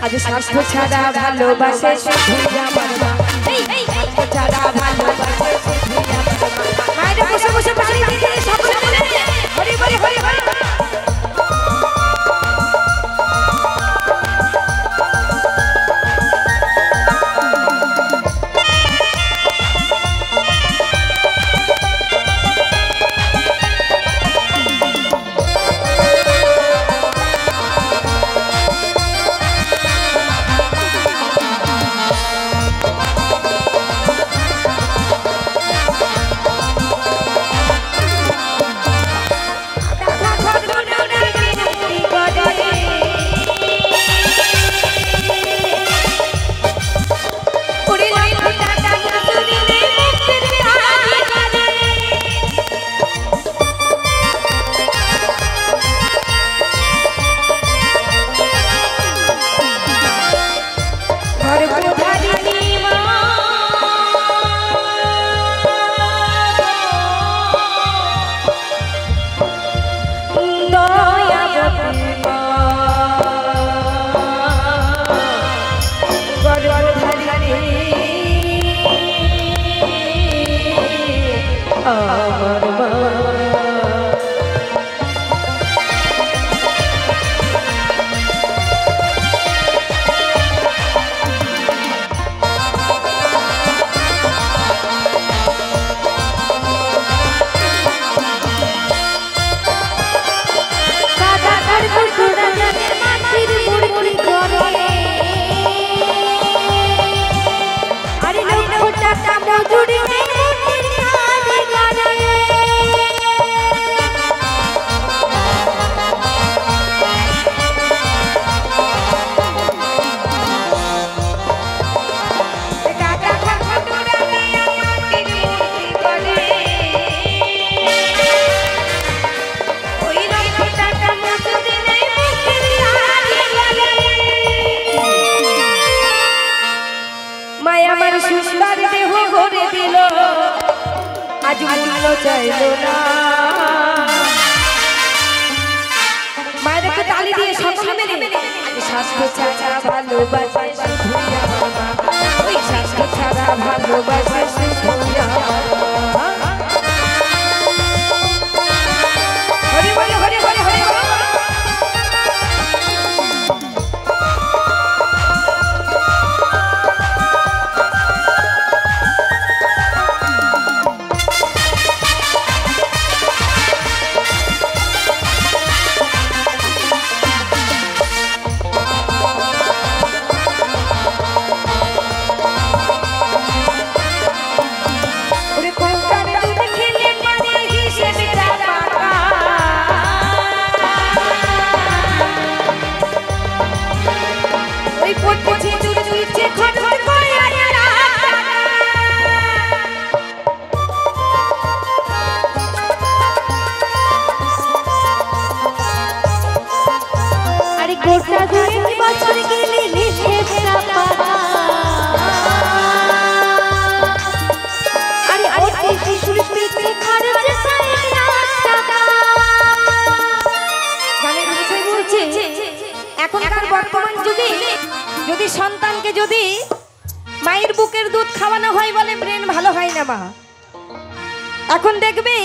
আজ স্বাস্থ্য ছাড়া ভালোবাসে শুধু আমার মা। এই স্বাস্থ্য ছাড়া ভালোবাসে শুধু আমার মা। মায়েরা বসে বসে বসে সকলে মিলে হরি হরি হরি হরি। মায়েরকে তালি দিয়ে সকলে মিলে স্বাস্থ্য ছাড়া ভালোবাসে শুধু আমার মা। ওই স্বাস্থ্য ছাড়া ভালোবাসে শুধু আমার মা। হরি হরি হরি হরি হরি। এখনকার বর্তমান যুগে যদি সন্তানকে যদি মায়ের বুকের দুধ খাওয়ানো হয় বলে ব্রেন ভালো হয় না মা। এখন দেখবে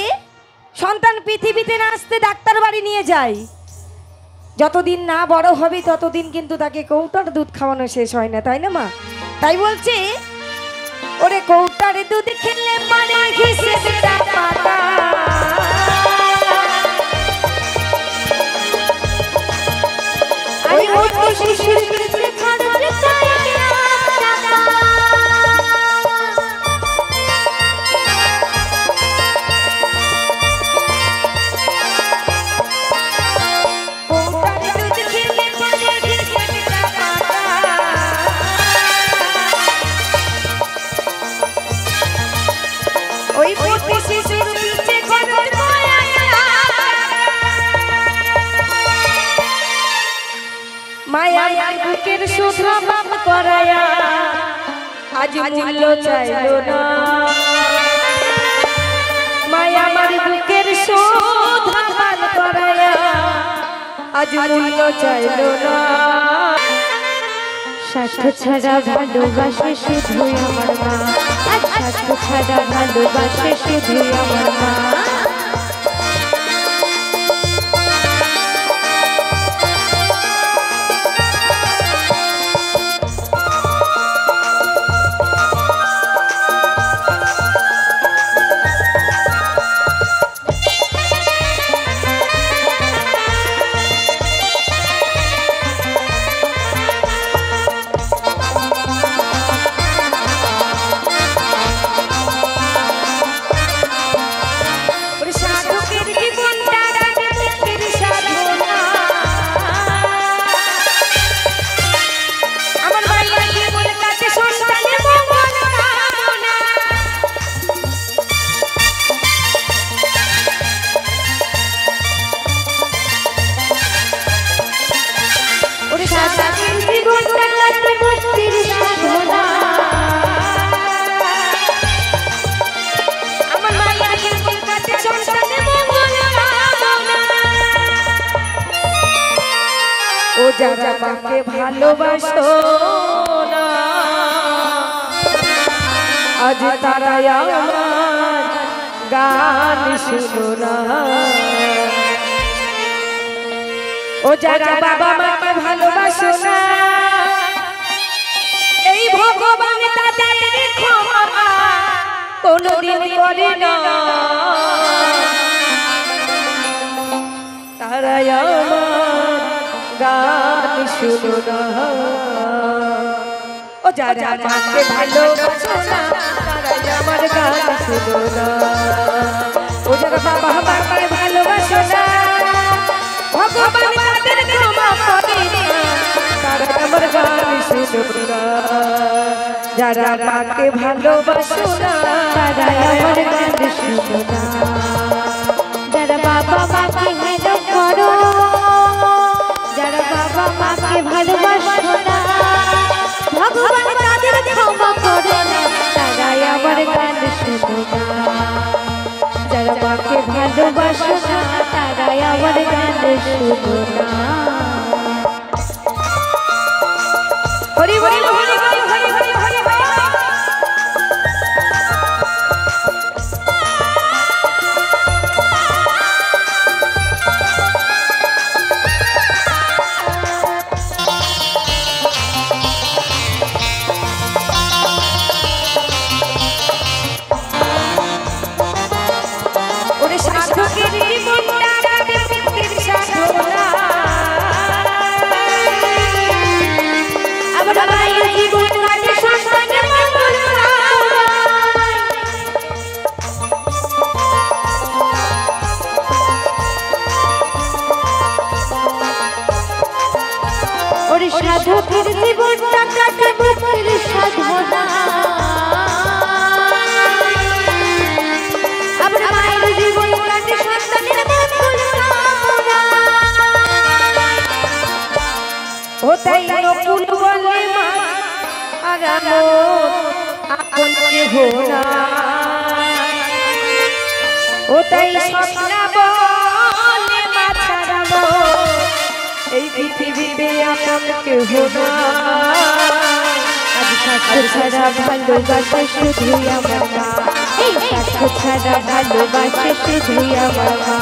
সন্তান পৃথিবীতে না আসতে ডাক্তার বাড়ি নিয়ে যায়, যতদিন না বড় হবে ততদিন কিন্তু তাকে কৌটার দুধ খাওয়ানো শেষ হয় না, তাই না মা? তাই বলছে ওরে কৌটার দুধ খেলে মানে ঘিসে পাতা। আরে ওই তো শিশুর পিছে খরচ চাই টাকা। ওই পুটি শিশুর পিছে খরচ মায়া বুকের শোভা বাপ করায়া আজ মূল্য চাইলো না। মায়া আমার বুকের শোভা বাপ করায়া আজ মূল্য চাইলো না। স্বার্থ ছাড়া ভালোবাসে শুধুই আমার মা, স্বার্থ ছাড়া ভালোবাসে শুধুই আমার মা। ও যারা মাকে ভালোবাসো না আজ তারা আমার গান শুনো না। ও যারা বাবা মাকে ভালোবাসো না এই ভগবান তাদের ক্ষমা কোনদিন করে না, তারা আমার গান শুনো না। ও যারা মাকে ভালোবাসো না তারা আমার গান শুনো না। ও যারা বাবা মাকে ভালোবাসো না ভগবান তাদের ক্ষমা করে না, তারা আমার গান শুনো না। যারা মাকে ভালোবাসো না তারা আমার গান শুনো না। যারা বাবা মাকে হেলো করো, যারা বাবা মাকে ভালোবাসো না ভগবান তাদের ক্ষমা করে না, তারাই আমার গান শুনো না। যারা মাকে ভালোবাসো না তারাই আমার গান শুনো না। হরি হরি হরি হরি হরি হরি হরি হরি। সাধকের জীবনটা কাটে মুক্তির সাধনা, আমার মায়ের জীবন কাটে সন্তানের মঙ্গল কামনা। ও তাই নকুল বলে মা আর আপন কেহ না, ও তাই স্বপ্না বলে মা ছাড়াবো এই পৃথিবীতে আপন কেহ না। আজ স্বার্থ ছাড়া ভালোবাসে শুধুই আমার মা, এই স্বার্থ ছাড়া ভালোবাসে শুধুই আমার মা।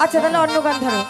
আচ্ছা তাহলে অন্য গান ধরো।